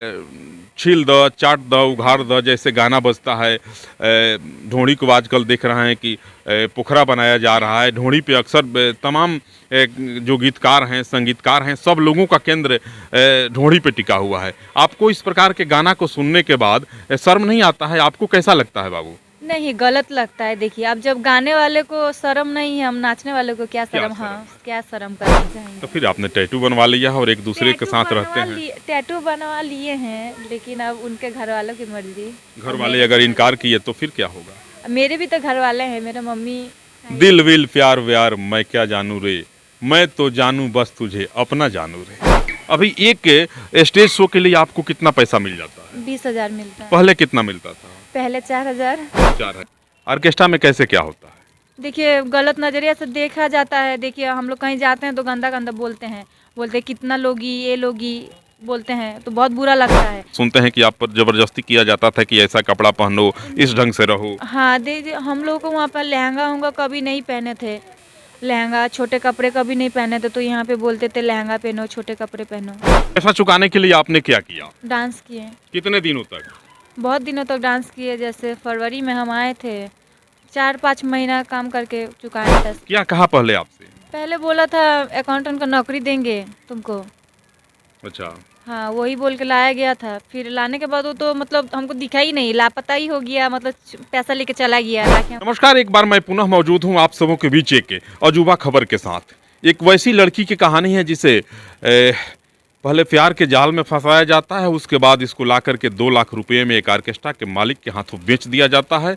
छील the, chaat the, उघाड़ the जैसे गाना बजता है। ढोंड़ी को आजकल देख रहे हैं कि पोखरा बनाया जा रहा है। ढोंड़ी पे अक्सर तमाम जो गीतकार हैं, संगीतकार हैं, सब लोगों का केंद्र ढोंड़ी पे टिका हुआ है। आपको इस प्रकार के गाना को सुनने के बाद शर्म नहीं आता है? आपको कैसा लगता है बाबू? नहीं, गलत लगता है। देखिए, अब जब गाने वाले को शर्म नहीं है, हम नाचने वाले को क्या क्या शर्म? शर्म? हाँ, क्या शर्म करना तो चाहिए? फिर आपने टैटू बनवा लिया है और एक दूसरे के साथ रहते हैं। टैटू बनवा लिए हैं, लेकिन अब उनके घर वालों की मर्जी। घर वाले अगर इनकार किए तो फिर क्या होगा? मेरे भी तो घर वाले हैं, मेरे मम्मी। दिल विल प्यार व्यार मैं क्या जानू रे, मैं तो जानू बस तुझे अपना जानू रे। अभी एक स्टेज शो के लिए आपको कितना पैसा मिल जाता है? 20,000 मिलता है। पहले कितना मिलता था? पहले 4,000। 4 है। ऑर्केस्ट्रा में कैसे क्या होता है? देखिए, गलत नजरिया से देखा जाता है। देखिए, हम लोग कहीं जाते हैं तो गंदा गंदा बोलते हैं, कितना लोगी, ये लोगी बोलते हैं, तो बहुत बुरा लगता है। सुनते हैं कि आप पर जबरदस्ती किया जाता था कि ऐसा कपड़ा पहनो, इस ढंग से रहो। हाँ, देखिए, हम लोग को वहाँ पर लहंगा उंगा कभी नहीं पहने थे। लहंगा, छोटे कपड़े कभी नहीं पहने थे, तो यहाँ पे बोलते थे लहंगा पहनो, छोटे कपड़े पहनो। पैसा चुकाने के लिए आपने क्या किया? डांस किए, कितने दिनों तक? बहुत दिनों तक डांस किए। जैसे फरवरी में हम आए थे, 4-5 महीना काम करके चुकाए थे। क्या कहा पहले आपसे? पहले बोला था अकाउंटेंट का नौकरी देंगे तुमको। अच्छा। हाँ, वही बोल के लाया गया था। फिर लाने के बाद वो तो हमको दिखा ही नहीं, लापता ही हो गया, पैसा लेके चला गया। नमस्कार, एक बार मैं पुनः मौजूद हूँ आप सबों के बीच एक अजूबा खबर के साथ। एक वैसी लड़की की कहानी है जिसे पहले प्यार के जाल में फंसाया जाता है, उसके बाद इसको ला करके 2 लाख रुपये में एक ऑर्केस्ट्रा के मालिक के हाथों बेच दिया जाता है।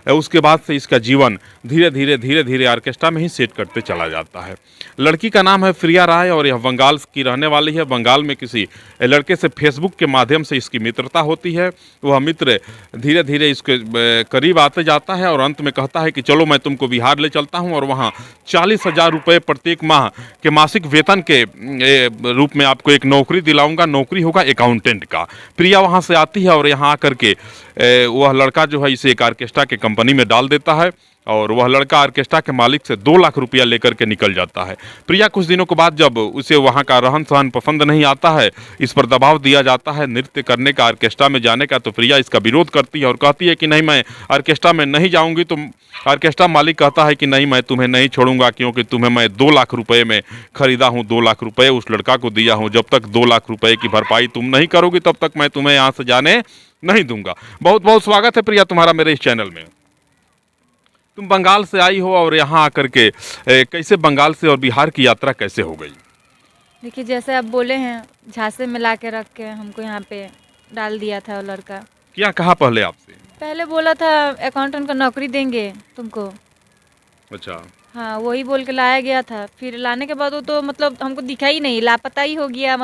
उसके बाद से इसका जीवन धीरे धीरे ऑर्केस्ट्रा में ही सेट करते चला जाता है। लड़की का नाम है प्रिया राय और यह बंगाल की रहने वाली है। बंगाल में किसी लड़के से फेसबुक के माध्यम से इसकी मित्रता होती है। वह मित्र धीरे धीरे इसके करीब आते जाता है और अंत में कहता है कि चलो मैं तुमको बिहार ले चलता हूँ और वहाँ 40,000 रुपये प्रत्येक माह के मासिक वेतन के रूप में आपको एक नौकरी दिलाऊंगा। नौकरी होगा अकाउंटेंट का। प्रिया वहाँ से आती है और यहाँ आकर के वह लड़का जो है इसे एक ऑर्केस्ट्रा के कंपनी में डाल देता है और वह लड़का ऑर्केस्ट्रा के मालिक से 2 लाख रुपया लेकर के निकल जाता है। प्रिया कुछ दिनों के बाद जब उसे वहाँ का रहन सहन पसंद नहीं आता है, इस पर दबाव दिया जाता है नृत्य करने का, ऑर्केस्ट्रा में जाने का, तो प्रिया इसका विरोध करती है और कहती है कि नहीं, मैं ऑर्केस्ट्रा में नहीं जाऊँगी। तो ऑर्केस्ट्रा मालिक कहता है कि नहीं, मैं तुम्हें नहीं छोड़ूंगा, क्योंकि तुम्हें मैं 2 लाख रुपये में खरीदा हूँ, 2 लाख रुपये उस लड़का को दिया हूँ। जब तक 2 लाख रुपये की भरपाई तुम नहीं करोगी तब तक मैं तुम्हें यहाँ से जाने नहीं दूंगा। बहुत बहुत स्वागत है प्रिया तुम्हारा मेरे इस चैनल में। तुम बंगाल से आई हो और यहाँ आकर के कैसे बंगाल से और बिहार की यात्रा कैसे हो गई? देखिए, जैसे आप बोले हैं, झांसे में ला के रख के हमको यहाँ पे डाल दिया था वो लड़का। क्या कहा पहले आपसे? पहले बोला था अकाउंटेंट का नौकरी देंगे तुमको। अच्छा। हाँ, वही बोल के लाया गया था। फिर लाने के बाद वो तो हमको दिखा ही नहीं, लापता ही हो गया,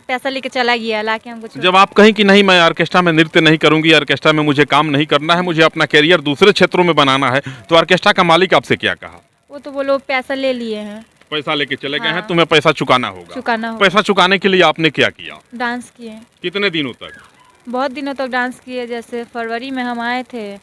पैसा लेके चला गया, लाके हमको। जब आप कहीं कि नहीं, मैं ऑर्केस्ट्रा में नृत्य नहीं करूंगी, ऑर्केस्ट्रा में मुझे काम नहीं करना है, मुझे अपना कैरियर दूसरे क्षेत्रों में बनाना है, तो ऑर्केस्ट्रा का मालिक आपसे क्या कहा? वो तो बोलो पैसा ले लिए हैं। पैसा लेके चले गए हैं, हाँ। तुम्हें पैसा चुकाना होगा। पैसा चुकाने के लिए आपने क्या किया? डांस किए। कितने दिनों तक? बहुत दिनों तक डांस किए। जैसे फरवरी में हम आए थे,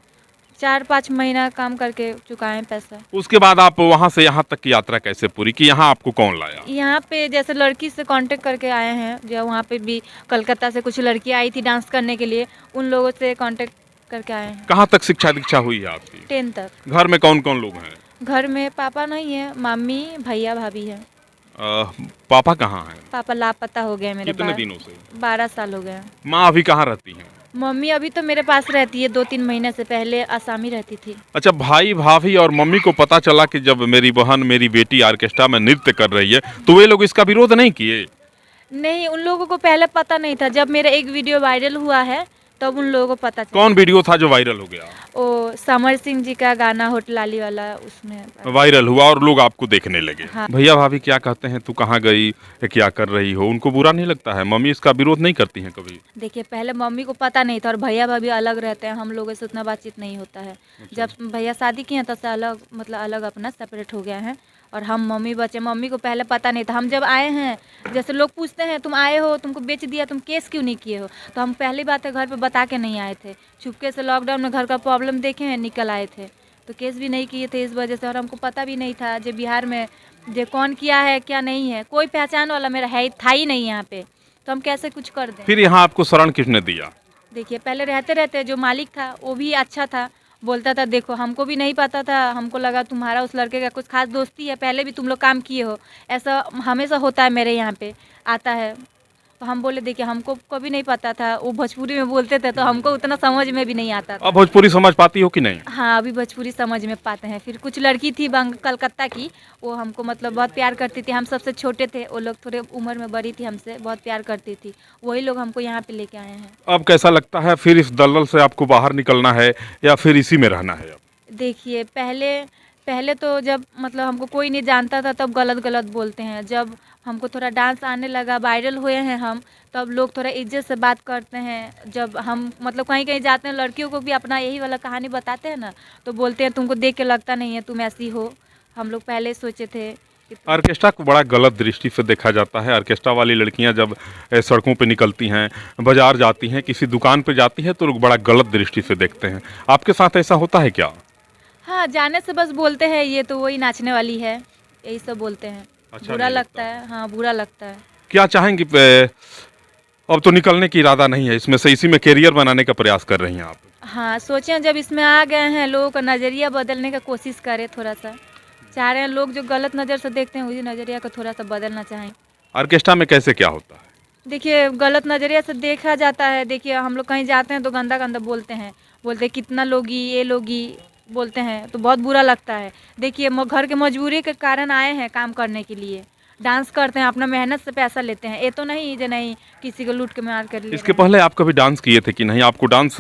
4-5 महीना काम करके चुकाए पैसा। उसके बाद आप वहाँ से यहाँ तक की यात्रा कैसे पूरी की? यहाँ आपको कौन लाया? यहाँ पे जैसे लड़की से कांटेक्ट करके आए हैं, जो वहाँ पे भी कलकत्ता से कुछ लड़की आई थी डांस करने के लिए, उन लोगों से कांटेक्ट करके आए हैं। कहाँ तक शिक्षा दीक्षा हुई है आपकी? 10 तक। घर में कौन कौन लोग हैं? घर में पापा नहीं है, मम्मी, भैया, भाभी है। पापा कहाँ हैं? पापा लापता हो गए मेरे। कितने दिनों से? 12 साल हो गए। माँ अभी कहाँ रहती हैं? मम्मी अभी तो मेरे पास रहती है, 2-3 महीने से पहले आसामी रहती थी। अच्छा, भाई भाभी और मम्मी को पता चला कि जब मेरी बहन, मेरी बेटी ऑर्केस्ट्रा में नृत्य कर रही है, तो वे लोग इसका विरोध नहीं किए? नहीं, उन लोगों को पहले पता नहीं था। जब मेरा एक वीडियो वायरल हुआ है तब उन लोगों को पता चला। कौन वीडियो था जो वायरल हो गया? ओ, समर सिंह जी का गाना होटलाली वाला, उसमें वायरल हुआ और लोग आपको देखने लगे। हाँ। भैया भाभी क्या कहते हैं, तू कहाँ गई, क्या कर रही हो? उनको बुरा नहीं लगता है? मम्मी इसका विरोध नहीं करती हैं कभी? देखिए, पहले मम्मी को पता नहीं था और भैया भाभी अलग रहते हैं, हम लोगों से उतना बातचीत नहीं होता है। जब भैया शादी किए हैं तब से अलग अपना सेपरेट हो गया है और हम मम्मी बचे। मम्मी को पहले पता नहीं था। हम जब आए हैं, जैसे लोग पूछते हैं तुम आए हो, तुमको बेच दिया, तुम केस क्यों नहीं किए हो, तो हम पहली बात है घर पे बता के नहीं आए थे। चुपके से लॉकडाउन में घर का प्रॉब्लम देखे हैं, निकल आए थे, तो केस भी नहीं किए थे इस वजह से। और हमको पता भी नहीं था जो बिहार में जो कौन किया है क्या नहीं है, कोई पहचान वाला मेरा है था ही नहीं यहाँ पे। तो हम कैसे कुछ कर दें। फिर यहाँ आपको शरण किसने दिया? देखिए पहले रहते रहते जो मालिक था वो भी अच्छा था, बोलता था देखो हमको भी नहीं पता था, हमको लगा तुम्हारा उस लड़के का कुछ खास दोस्ती है, पहले भी तुम लोग काम किए हो, ऐसा हमेशा होता है मेरे यहाँ पे आता है। तो हम बोले देखिए हमको कभी नहीं पता था, वो भोजपुरी में बोलते थे तो हमको उतना समझ में भी नहीं आता था। अब भोजपुरी समझ पाती हो कि नहीं? हाँ अभी भोजपुरी समझ में पाते हैं। फिर कुछ लड़की थी कलकत्ता की, वो हमको मतलब बहुत प्यार करती थी, हम सबसे छोटे थे, वो लोग थोड़े उम्र में बड़ी थी हमसे, बहुत प्यार करती थी, वही लोग हमको यहाँ पे लेके आए हैं। अब कैसा लगता है फिर इस दलदल से आपको बाहर निकलना है या फिर इसी में रहना है? अब देखिए पहले तो जब मतलब हमको कोई नहीं जानता था तब गलत गलत बोलते हैं, जब हमको थोड़ा डांस आने लगा, वायरल हुए हैं हम, तब लोग थोड़ा इज्जत से बात करते हैं। जब हम मतलब कहीं कहीं जाते हैं लड़कियों को भी अपना यही वाला कहानी बताते हैं ना, तो बोलते हैं तुमको देख के लगता नहीं है तुम ऐसी हो। हम लोग पहले सोचे थे कि ऑर्केस्ट्रा को बड़ा गलत दृष्टि से देखा जाता है। ऑर्केस्ट्रा वाली लड़कियां जब सड़कों पे निकलती हैं, बाजार जाती हैं, किसी दुकान पे जाती हैं तो लोग बड़ा गलत दृष्टि से देखते हैं। आपके साथ ऐसा होता है क्या? हाँ जाने से बस बोलते हैं ये तो वही नाचने वाली है, यही सब बोलते हैं। अच्छा बुरा नहीं लगता है, हाँ बुरा लगता है। क्या चाहेंगी? अब तो निकलने की इरादा नहीं है इसमें से, इसी में करियर बनाने का प्रयास कर रही हैं आप? हाँ सोचें जब इसमें आ गए हैं, लोगों का नज़रिया बदलने का कोशिश करें, थोड़ा सा चाह रहे हैं लोग जो गलत नज़र से देखते हैं उसी नज़रिया को थोड़ा सा बदलना चाहें। ऑर्केस्ट्रा में कैसे क्या होता है? देखिए गलत नज़रिया से देखा जाता है, देखिए हम लोग कहीं जाते हैं तो गंदा गंदा बोलते हैं, बोलते हैं कितना लोगी ये लोगी बोलते हैं, तो बहुत बुरा लगता है। देखिए घर के मजबूरी के कारण आए हैं काम करने के लिए, डांस करते हैं, अपना मेहनत से पैसा लेते हैं, ये तो नहीं जो नहीं किसी को लूट के मार कर लिए। इसके पहले आप कभी डांस किए थे कि नहीं? आपको डांस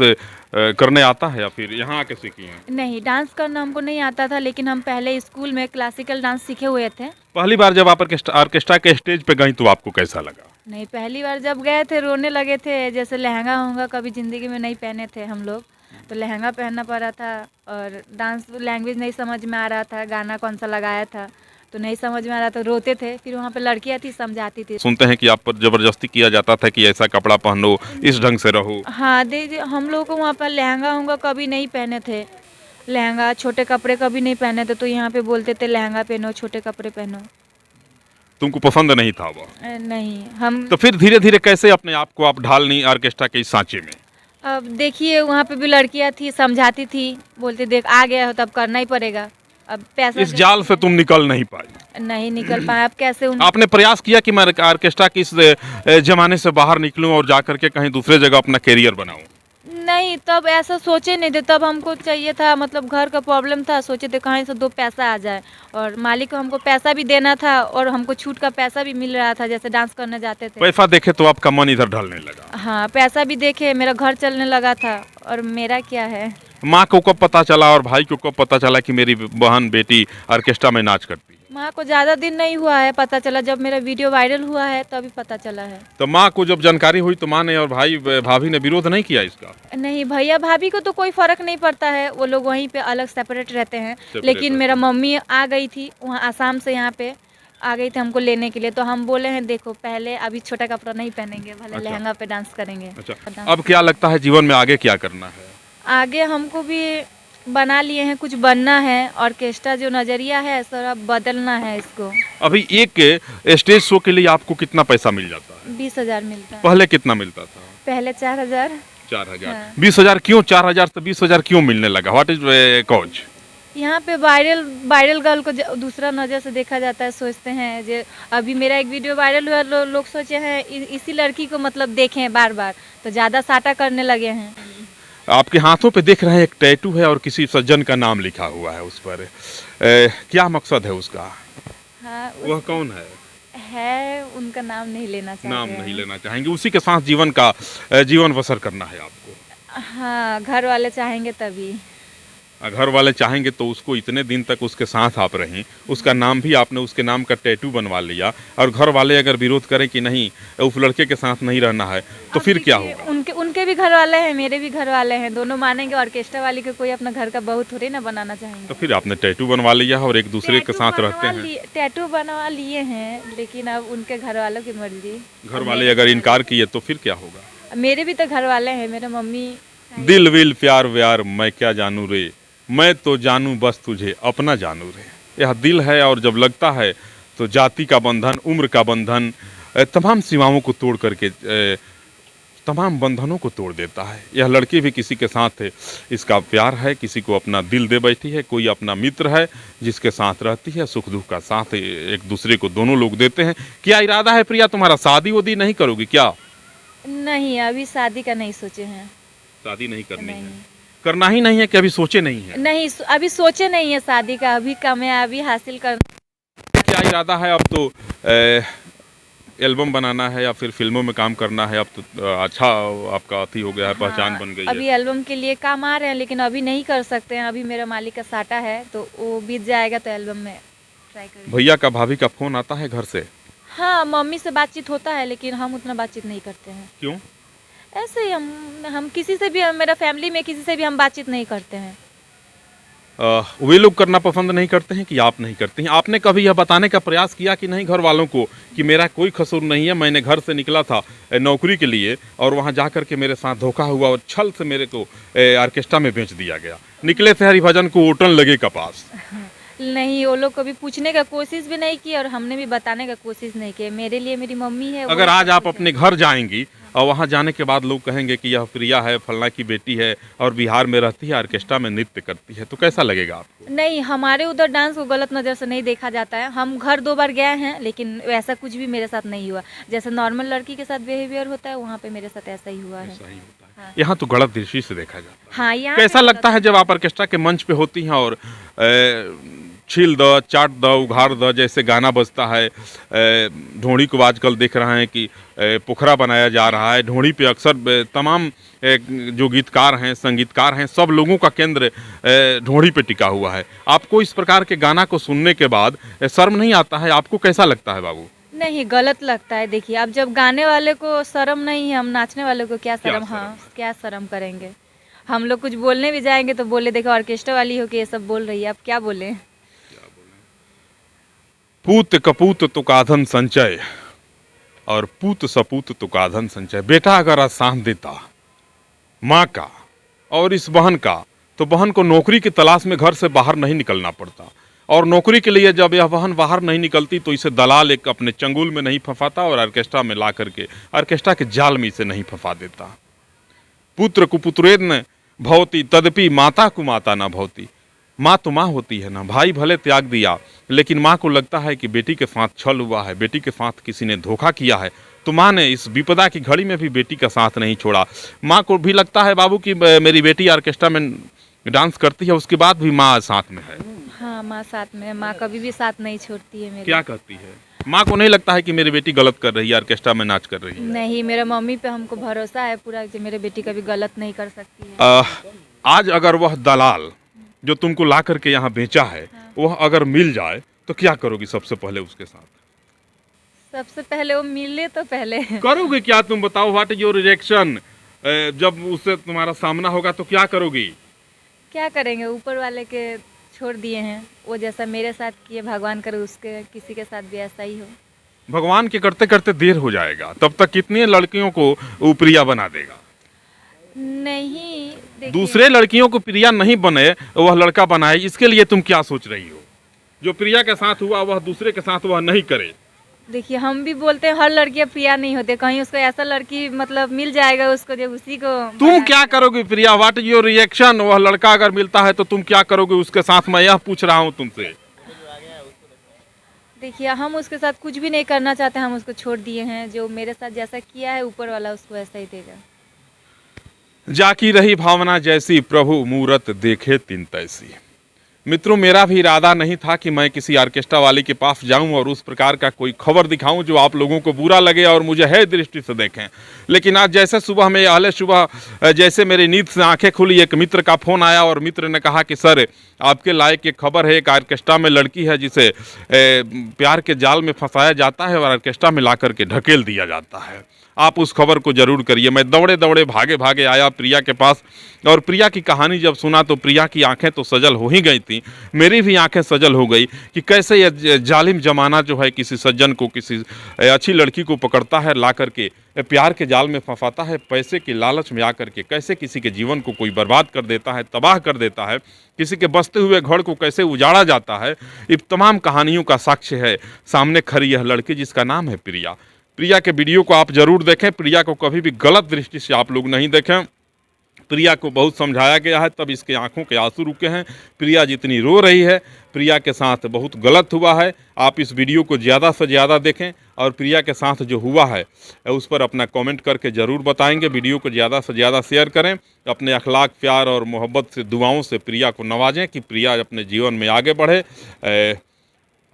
करने आता है या फिर यहाँ आके सीखी हैं? नहीं डांस करना हमको नहीं आता था, लेकिन हम पहले स्कूल में क्लासिकल डांस सीखे हुए थे। पहली बार जब आप ऑर्केस्ट्रा के स्टेज पे गई तो आपको कैसा लगा? नहीं पहली बार जब गए थे रोने लगे थे, जैसे लहंगा होंगा कभी ज़िंदगी में नहीं पहने थे हम लोग, तो लहंगा पहनना पड़ा था और डांस लैंग्वेज नहीं समझ में आ रहा था, गाना कौन सा लगाया था तो नहीं समझ में आ रहा था, रोते थे। फिर वहाँ पे लड़कियाँ थी समझाती थी। सुनते हैं कि आप पर जबरदस्ती किया जाता था कि ऐसा कपड़ा पहनो, इस ढंग से रहो। हाँ देखिए हम लोग को वहाँ पर लहंगा होंगा कभी नहीं पहने थे, लहंगा छोटे कपड़े कभी नहीं पहने थे, तो यहाँ पे बोलते थे लहंगा पहनो छोटे कपड़े पहनो। तुमको पसंद नहीं था वो? नहीं हम तो फिर धीरे धीरे कैसे अपने आप को आप ढाल ली ऑर्केस्ट्रा के इस सांचे में? अब देखिए वहाँ पे भी लड़कियाँ थी समझाती थी, बोलते देख आ गया हो तब करना ही पड़ेगा, अब पैसा इस जाल से तुम निकल नहीं पाई? नहीं निकल पाए। अब कैसे आपने प्रयास किया कि मैं ऑर्केस्ट्रा की इस जमाने से बाहर निकलूं और जाकर के कहीं दूसरे जगह अपना करियर बनाऊं? नहीं तब ऐसा सोचे नहीं थे, तब हमको चाहिए था मतलब घर का प्रॉब्लम था, सोचे थे कहीं से दो पैसा आ जाए, और मालिक को हमको पैसा भी देना था और हमको छूट का पैसा भी मिल रहा था, जैसे डांस करने जाते थे। पैसा देखे तो आपका मन इधर ढलने लगा? हाँ पैसा भी देखे, मेरा घर चलने लगा था, और मेरा क्या है। माँ को कब पता चला और भाई को कब पता चला कि मेरी बहन बेटी ऑर्केस्ट्रा में नाच करती है? माँ को ज़्यादा दिन नहीं हुआ है पता चला, जब मेरा वीडियो वायरल हुआ है तभी पता चला है। तो माँ को जब जानकारी हुई तो माँ ने और भाई भाभी ने विरोध नहीं किया इसका? नहीं भैया भाभी को तो कोई फर्क नहीं पड़ता है, वो लोग वहीं पे अलग सेपरेट रहते हैं, लेकिन मेरा मम्मी आ गई थी वहाँ आसाम से, यहाँ पे आ गई थी हमको लेने के लिए, तो हम बोले हैं देखो पहले अभी छोटा कपड़ा नहीं पहनेंगे, भले लहंगा पे डांस करेंगे। अच्छा अब क्या लगता है जीवन में आगे क्या करना है? आगे हमको भी बना लिए हैं, कुछ बनना है, ऑर्केस्ट्रा जो नज़रिया है सर अब बदलना है इसको। अभी एक स्टेज शो के लिए आपको कितना पैसा मिल जाता है? 20,000 मिलता है। पहले कितना मिलता था? पहले 4,000। 4,000? हाँ। 20,000 क्यों? 4,000 से 20,000 क्यों मिलने लगा? What is cause? यहाँ पे वायरल गर्ल को दूसरा नज़र से देखा जाता है, सोचते हैं जो अभी मेरा एक वीडियो वायरल हुआ, लोग सोचे हैं इसी लड़की को मतलब देखें बार बार, तो ज़्यादा साटा करने लगे हैं। आपके हाथों पे देख रहे हैं एक टैटू है और किसी सज्जन का नाम लिखा हुआ है उस पर, क्या मकसद है उसका? हाँ वह कौन है? उनका नाम नहीं लेना चाहते नाम हैं। नहीं लेना चाहेंगे? उसी के साथ जीवन बसर करना है आपको? हाँ घर वाले चाहेंगे तभी। घर वाले चाहेंगे तो उसको इतने दिन तक उसके साथ आप रहें, उसका नाम भी आपने उसके नाम का टैटू बनवा लिया, और घर वाले अगर विरोध करें कि नहीं उस लड़के के साथ नहीं रहना है तो फिर क्या होगा? उनके भी घर वाले हैं, मेरे भी घर वाले हैं, दोनों मानेंगे। ऑर्केस्ट्रा वाली को कोई अपना घर का बहू थोड़ी ना बनाना चाहेंगे। तो फिर आपने टैटू बनवा लिया और एक दूसरे के साथ रहते हैं। टैटू बनवा लिए हैं, लेकिन अब उनके घर वालों की मर्जी। घर वाले अगर इनकार किए तो फिर क्या होगा? मेरे भी तो घर वाले हैं, मेरे मम्मी। दिल विल प्यार व्यार मैं क्या जानू रे, मैं तो जानू बस तुझे अपना जानू रे। यह दिल है, और जब लगता है तो जाति का बंधन, उम्र का बंधन, तमाम सीमाओं को तोड़ करके तमाम बंधनों को तोड़ देता है। यह लड़की भी किसी के साथ इसका प्यार है, किसी को अपना दिल दे बैठी है, कोई अपना मित्र है जिसके साथ रहती है, सुख दुख का साथ एक दूसरे को दोनों लोग देते हैं। क्या इरादा है प्रिया तुम्हारा, शादी वादी नहीं करोगी क्या? नहीं, अभी शादी का नहीं सोचे हैं। शादी नहीं करनी नहीं। है, करना ही नहीं है कि अभी सोचे नहीं है? नहीं, अभी सोचे नहीं है शादी का, अभी कामयाबी हासिल कर। क्या इरादा है अब तो? एल्बम बनाना है या फिर फिल्मों में काम करना है? अब तो अच्छा आपका अति हो गया है, पहचान बन गई अभी है। एल्बम के लिए काम आ रहे हैं, लेकिन अभी नहीं कर सकते हैं। अभी मेरा मालिक का साटा है, तो वो बीत जाएगा तो एल्बम में ट्राई करेंगे। भैया का भाभी का फोन आता है घर से? हाँ, मम्मी से बातचीत होता है, लेकिन हम उतना बातचीत नहीं करते हैं। क्यों? ऐसे ही हम किसी से भी, मेरा फैमिली में किसी से भी हम बातचीत नहीं करते हैं। वे लोग करना पसंद नहीं करते हैं कि आप नहीं करते हैं? आपने कभी यह बताने का प्रयास किया कि नहीं घर वालों को कि मेरा कोई कसूर नहीं है, मैंने घर से निकला था नौकरी के लिए और वहां जाकर के मेरे साथ धोखा हुआ और छल से मेरे को ऑर्केस्ट्रा में बेच दिया गया, निकले थे हरिभजन को ओटन लगे कपास? नहीं, वो लोग कभी पूछने का कोशिश भी नहीं की और हमने भी बताने का कोशिश नहीं की। मेरे लिए मेरी मम्मी है। अगर आज आप अपने घर जाएंगी और वहां जाने के बाद लोग कहेंगे कि यह प्रिया है, फलना की बेटी है और बिहार में रहती है, ऑर्केस्ट्रा में नृत्य करती है, तो कैसा लगेगा आपको? नहीं, हमारे उधर डांस को गलत नज़र से नहीं देखा जाता है। हम घर 2 बार गए हैं, लेकिन वैसा कुछ भी मेरे साथ नहीं हुआ। जैसे नॉर्मल लड़की के साथ बिहेवियर होता है, वहाँ पे मेरे साथ ऐसा ही हुआ है। ऐसा ही होता है। यहाँ तो गलत दृष्टि से देखा जाता है। हाँ, यहाँ कैसा पे लगता है जब आप ऑर्केस्ट्रा के मंच पे होती हैं और छील द, चाट द, उघाड़ द जैसे गाना बजता है? ढोड़ी को आजकल देख रहे हैं कि पोखरा बनाया जा रहा है। ढोड़ी पे अक्सर तमाम जो गीतकार हैं, संगीतकार हैं, सब लोगों का केंद्र ढोड़ी पे टिका हुआ है। आपको इस प्रकार के गाना को सुनने के बाद शर्म नहीं आता है? आपको कैसा लगता है बाबू? नहीं, गलत लगता है। देखिए, अब जब गाने वाले को शर्म नहीं है, हम नाचने वाले को क्या शर्म? हाँ, क्या शर्म करेंगे? हम लोग कुछ बोलने भी जाएंगे तो बोले देखो ऑर्केस्ट्रा वाली हो के ये सब बोल रही है, अब क्या बोले? पूत कपूत तुकाधन संचय और पूत सपूत तुकाधन संचय। बेटा अगर आज साथ देता माँ का और इस बहन का, तो बहन को नौकरी की तलाश में घर से बाहर नहीं निकलना पड़ता, और नौकरी के लिए जब यह बहन बाहर नहीं निकलती तो इसे दलाल एक अपने चंगुल में नहीं फंसाता और ऑर्केस्ट्रा में ला करके ऑर्केस्ट्रा के जाल में इसे नहीं फंसा देता। पुत्र कुपुत्रेन भवती तदपि माता कुमाता न भवती। माँ तो माँ होती है ना, भाई भले त्याग दिया, लेकिन माँ को लगता है कि बेटी के साथ छल हुआ है, बेटी के साथ किसी ने धोखा किया है, तो माँ ने इस विपदा की घड़ी में भी बेटी का साथ नहीं छोड़ा। माँ को भी लगता है बाबू कि मेरी बेटी ऑर्केस्ट्रा में डांस करती है, उसके बाद भी माँ साथ में है। हाँ, माँ साथ में है। माँ कभी भी साथ नहीं छोड़ती है मेरे। क्या कहती है माँ को? नहीं लगता है कि मेरी बेटी गलत कर रही है, ऑर्केस्ट्रा में नाच कर रही है? नहीं, मेरा मम्मी पे हमको भरोसा है पूरा कि मेरी बेटी कभी गलत नहीं कर सकती है। आज अगर वह दलाल जो तुमको ला करके यहाँ बेचा है, वह अगर मिल जाए तो क्या करोगी सबसे पहले उसके साथ? सबसे पहले वो मिले तो पहले करोगे क्या? तुम बताओ, व्हाट इज योर रिएक्शन? जब उससे तुम्हारा सामना होगा तो क्या करोगी? क्या करेंगे, ऊपर वाले के छोड़ दिए हैं। वो जैसा मेरे साथ किए, भगवान करे उसके किसी के साथ भी ऐसा ही हो। भगवान के करते करते देर हो जाएगा, तब तक कितनी लड़कियों को वो प्रिया बना देगा? नहीं, देखिए, दूसरे लड़कियों को प्रिया नहीं बने, वह लड़का बनाए, इसके लिए तुम क्या सोच रही हो? जो प्रिया के साथ हुआ वह दूसरे के साथ वह नहीं करे। देखिए, हम भी बोलते हैं हर लड़कियां प्रिया नहीं होते, कहीं उसको ऐसा लड़की मतलब मिल जाएगा उसको जो उसी को। तुम क्या करोगे Priya? What is your reaction? वह लड़का अगर मिलता है तो तुम क्या करोगे उसके साथ? मैं यह पूछ रहा हूँ तुमसे। देखिए, हम उसके साथ कुछ भी नहीं करना चाहते, हम उसको छोड़ दिए हैं। जो मेरे साथ जैसा किया है, ऊपर वाला उसको ऐसा ही देगा। जाकी रही भावना जैसी, प्रभु मूरत देखे तिन तैसी। मित्रों, मेरा भी इरादा नहीं था कि मैं किसी ऑर्केस्ट्रा वाले के पास जाऊं और उस प्रकार का कोई खबर दिखाऊं जो आप लोगों को बुरा लगे और मुझे है दृष्टि से देखें। लेकिन आज जैसे सुबह में अहले सुबह जैसे मेरी नींद से आंखें खुली, एक मित्र का फ़ोन आया और मित्र ने कहा कि सर, आपके लायक एक खबर है, एक ऑर्केस्ट्रा में लड़की है जिसे प्यार के जाल में फंसाया जाता है और ऑर्केस्ट्रा में ला करके ढकेल दिया जाता है। आप उस खबर को जरूर करिए। मैं दौड़े दौड़े भागे भागे आया प्रिया के पास, और प्रिया की कहानी जब सुना तो प्रिया की आंखें तो सजल हो ही गई थी, मेरी भी आंखें सजल हो गई कि कैसे यह जालिम जमाना जो है किसी सज्जन को, किसी अच्छी लड़की को पकड़ता है, ला करके प्यार के जाल में फंसाता है, पैसे के लालच में आकर के कैसे किसी के जीवन को कोई बर्बाद कर देता है, तबाह कर देता है, किसी के बसते हुए घर को कैसे उजाड़ा जाता है। ये तमाम कहानियों का साक्ष्य है सामने खड़ी यह लड़की जिसका नाम है प्रिया। प्रिया के वीडियो को आप ज़रूर देखें, प्रिया को कभी भी गलत दृष्टि से आप लोग नहीं देखें। प्रिया को बहुत समझाया गया है, तब इसके आंखों के आंसू रुके हैं। प्रिया जितनी रो रही है, प्रिया के साथ बहुत गलत हुआ है। आप इस वीडियो को ज़्यादा से ज़्यादा देखें और प्रिया के साथ जो हुआ है उस पर अपना कमेंट करके ज़रूर बताएंगे। वीडियो को ज़्यादा से ज़्यादा शेयर करें। अपने अखलाक, प्यार और मोहब्बत से, दुआओं से प्रिया को नवाजें कि प्रिया अपने जीवन में आगे बढ़े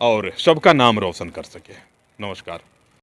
और सबका नाम रोशन कर सके। नमस्कार।